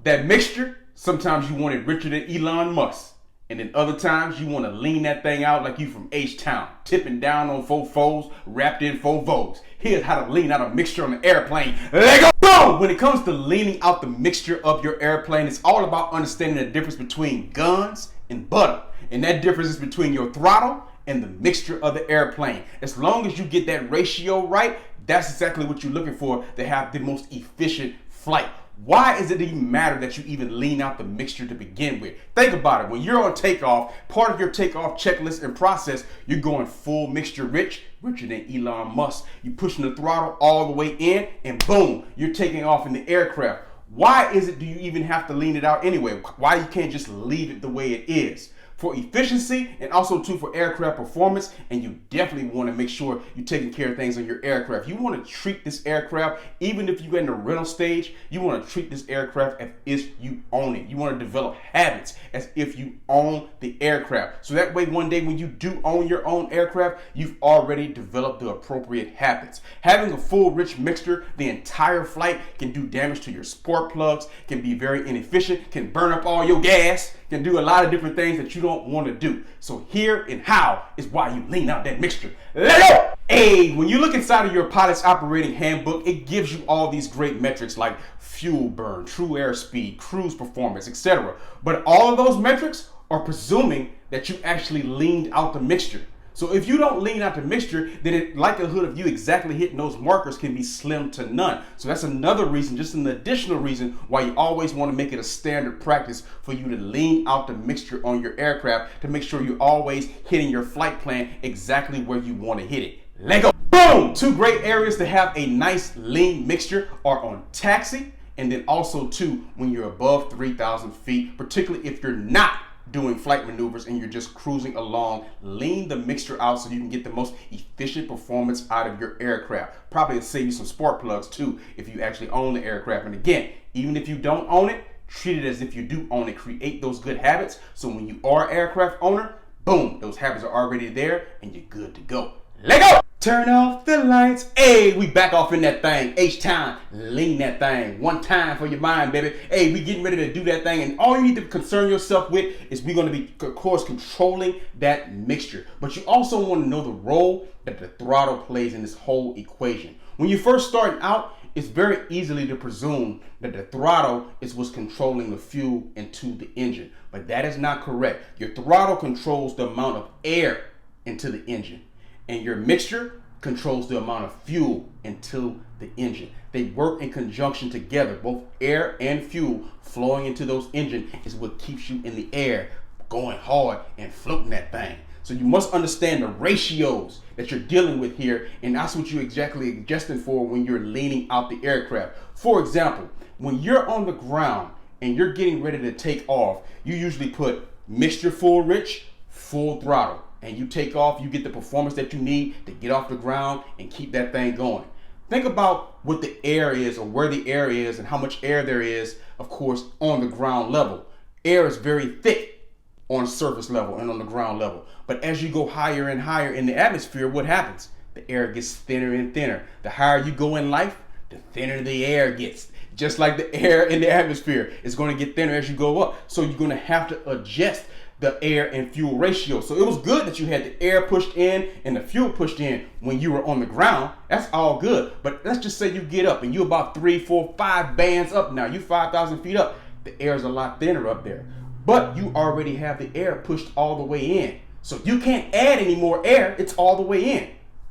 That mixture, sometimes you want it richer than Elon Musk. And then other times you want to lean that thing out like you from H-Town, tipping down on 4 foes, wrapped in 4 Vogues. Here's how to lean out a mixture on an airplane. Let go! Boom! When it comes to leaning out the mixture of your airplane, it's all about understanding the difference between guns and butter. And that difference is between your throttle and the mixture of the airplane. As long as you get that ratio right, that's exactly what you're looking for to have the most efficient flight. Why does it even matter that you even lean out the mixture to begin with? Think about it. When you're on takeoff, part of your takeoff checklist and process, you're going full mixture rich, richer than Elon Musk. You're pushing the throttle all the way in, and boom, you're taking off in the aircraft. Why do you even have to lean it out anyway? Why you can't just leave it the way it is? For efficiency and also too for aircraft performance, and you definitely want to make sure you're taking care of things on your aircraft. You want to treat this aircraft, even if you're in the rental stage, you want to treat this aircraft as if you own it. You want to develop habits as if you own the aircraft. So that way one day when you do own your own aircraft, you've already developed the appropriate habits. Having a full rich mixture the entire flight can do damage to your spark plugs, can be very inefficient, can burn up all your gas, can do a lot of different things that you don't want to do. So here and how is why you lean out that mixture. Let go! Hey, when you look inside of your pilot's operating handbook, it gives you all these great metrics like fuel burn, true airspeed, cruise performance, etc. But all of those metrics are presuming that you actually leaned out the mixture. So if you don't lean out the mixture, then the likelihood of you exactly hitting those markers can be slim to none. So that's another reason, just an additional reason why you always want to make it a standard practice for you to lean out the mixture on your aircraft to make sure you're always hitting your flight plan exactly where you want to hit it. Let go. Boom! 2 great areas to have a nice lean mixture are on taxi, and then also too when you're above 3,000 feet, particularly if you're not doing flight maneuvers and you're just cruising along. Lean the mixture out so you can get the most efficient performance out of your aircraft. Probably save you some spark plugs too if you actually own the aircraft. And again, even if you don't own it, treat it as if you do own it. Create those good habits so when you are an aircraft owner, boom, those habits are already there and you're good to go. Let go! Turn off the lights. Hey, we back off in that thing. H-time. Lean that thing. One time for your mind, baby. Hey, we getting ready to do that thing. And all you need to concern yourself with is we're going to be, of course, controlling that mixture. But you also want to know the role that the throttle plays in this whole equation. When you first starting out, it's very easily to presume that the throttle is what's controlling the fuel into the engine. But that is not correct. Your throttle controls the amount of air into the engine. And your mixture controls the amount of fuel into the engine. They work in conjunction together. Both air and fuel flowing into those engines is what keeps you in the air, going hard and floating that thing. So you must understand the ratios that you're dealing with here, and that's what you're exactly adjusting for when you're leaning out the aircraft. For example, when you're on the ground and you're getting ready to take off, you usually put mixture full rich, full throttle. And you take off, you get the performance that you need to get off the ground and keep that thing going. Think about what the air is or where the air is and how much air there is, of course, on the ground level. Air is very thick on surface level and on the ground level. But as you go higher and higher in the atmosphere, what happens? The air gets thinner and thinner. The higher you go in life, the thinner the air gets. Just like the air in the atmosphere, it's going to get thinner as you go up. So you're going to have to adjust the air and fuel ratio. So it was good that you had the air pushed in and the fuel pushed in when you were on the ground. That's all good. But let's just say you get up and you're about 3, 4, 5 bands up now. You 5,000 feet up. The air is a lot thinner up there. But you already have the air pushed all the way in. So you can't add any more air. It's all the way in.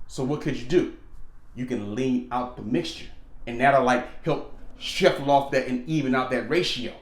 So what could you do? You can lean out the mixture. And that'll like help shuffle off that and even out that ratio.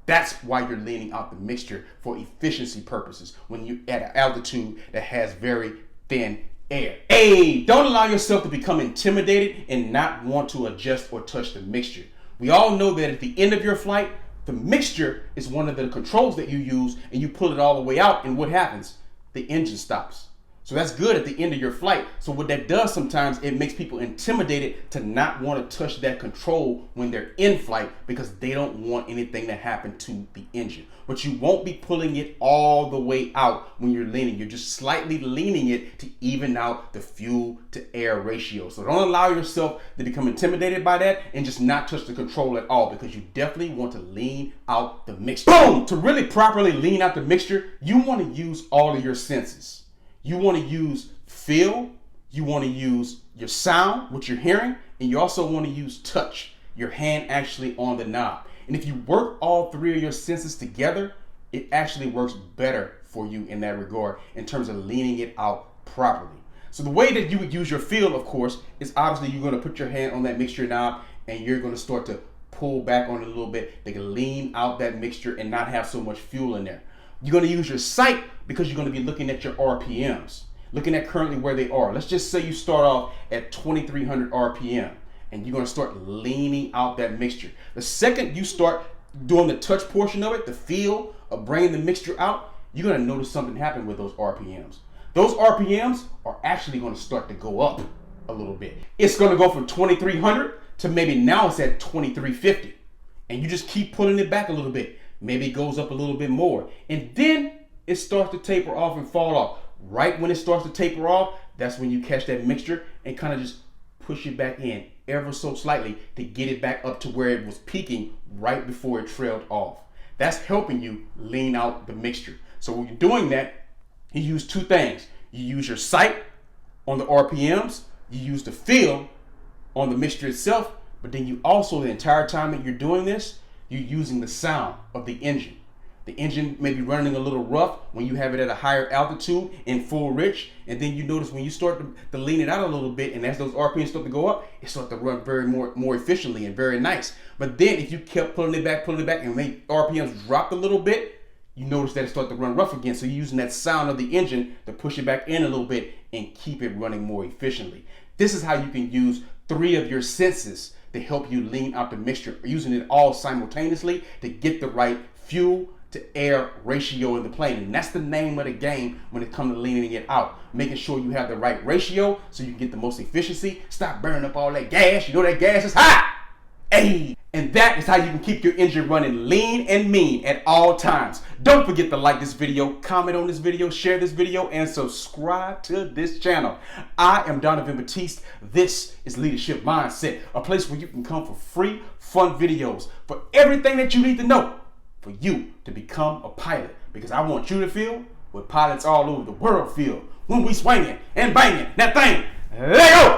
That's why you're leaning out the mixture for efficiency purposes when you're at an altitude that has very thin air. Hey, don't allow yourself to become intimidated and not want to adjust or touch the mixture. We all know that at the end of your flight, the mixture is one of the controls that you use and you pull it all the way out and what happens? The engine stops. So that's good at the end of your flight. So what that does sometimes, it makes people intimidated to not want to touch that control when they're in flight because they don't want anything to happen to the engine. But you won't be pulling it all the way out when you're leaning. You're just slightly leaning it to even out the fuel to air ratio. So don't allow yourself to become intimidated by that and just not touch the control at all, because you definitely want to lean out the mixture. Boom! To really properly lean out the mixture, you want to use all of your senses. You want to use feel, you want to use your sound, what you're hearing, and you also want to use touch, your hand actually on the knob. And if you work all three of your senses together, it actually works better for you in that regard in terms of leaning it out properly. So the way that you would use your feel, of course, is obviously you're going to put your hand on that mixture knob and you're going to start to pull back on it a little bit. They can lean out that mixture and not have so much fuel in there. You're going to use your sight because you're going to be looking at your RPMs, looking at currently where they are. Let's just say you start off at 2300 RPM and you're going to start leaning out that mixture. The second you start doing the touch portion of it, the feel of bringing the mixture out, you're going to notice something happen with those RPMs. Those RPMs are actually going to start to go up a little bit. It's going to go from 2300 to maybe now it's at 2350. And you just keep pulling it back a little bit. Maybe it goes up a little bit more. And then it starts to taper off and fall off. Right when it starts to taper off, that's when you catch that mixture and kind of just push it back in ever so slightly to get it back up to where it was peaking right before it trailed off. That's helping you lean out the mixture. So when you're doing that, you use two things. You use your sight on the RPMs, you use the feel on the mixture itself, but then you also, the entire time that you're doing this, you're using the sound of the engine. The engine may be running a little rough when you have it at a higher altitude in full rich, and then you notice when you start to lean it out a little bit, and as those RPMs start to go up, it starts to run very more efficiently and very nice. But then if you kept pulling it back, and make RPMs drop a little bit, you notice that it starts to run rough again. So you're using that sound of the engine to push it back in a little bit and keep it running more efficiently. This is how you can use three of your senses to help you lean out the mixture, using it all simultaneously to get the right fuel to air ratio in the plane. And that's the name of the game when it comes to leaning it out. Making sure you have the right ratio so you can get the most efficiency. Stop burning up all that gas. You know that gas is hot. Hey! And that is how you can keep your engine running lean and mean at all times. Don't forget to like this video, comment on this video, share this video, and subscribe to this channel. I am Donovan Batiste. This is Leadership Mindset, a place where you can come for free, fun videos, for everything that you need to know for you to become a pilot. Because I want you to feel what pilots all over the world feel when we swinging and banging that thing. Let go!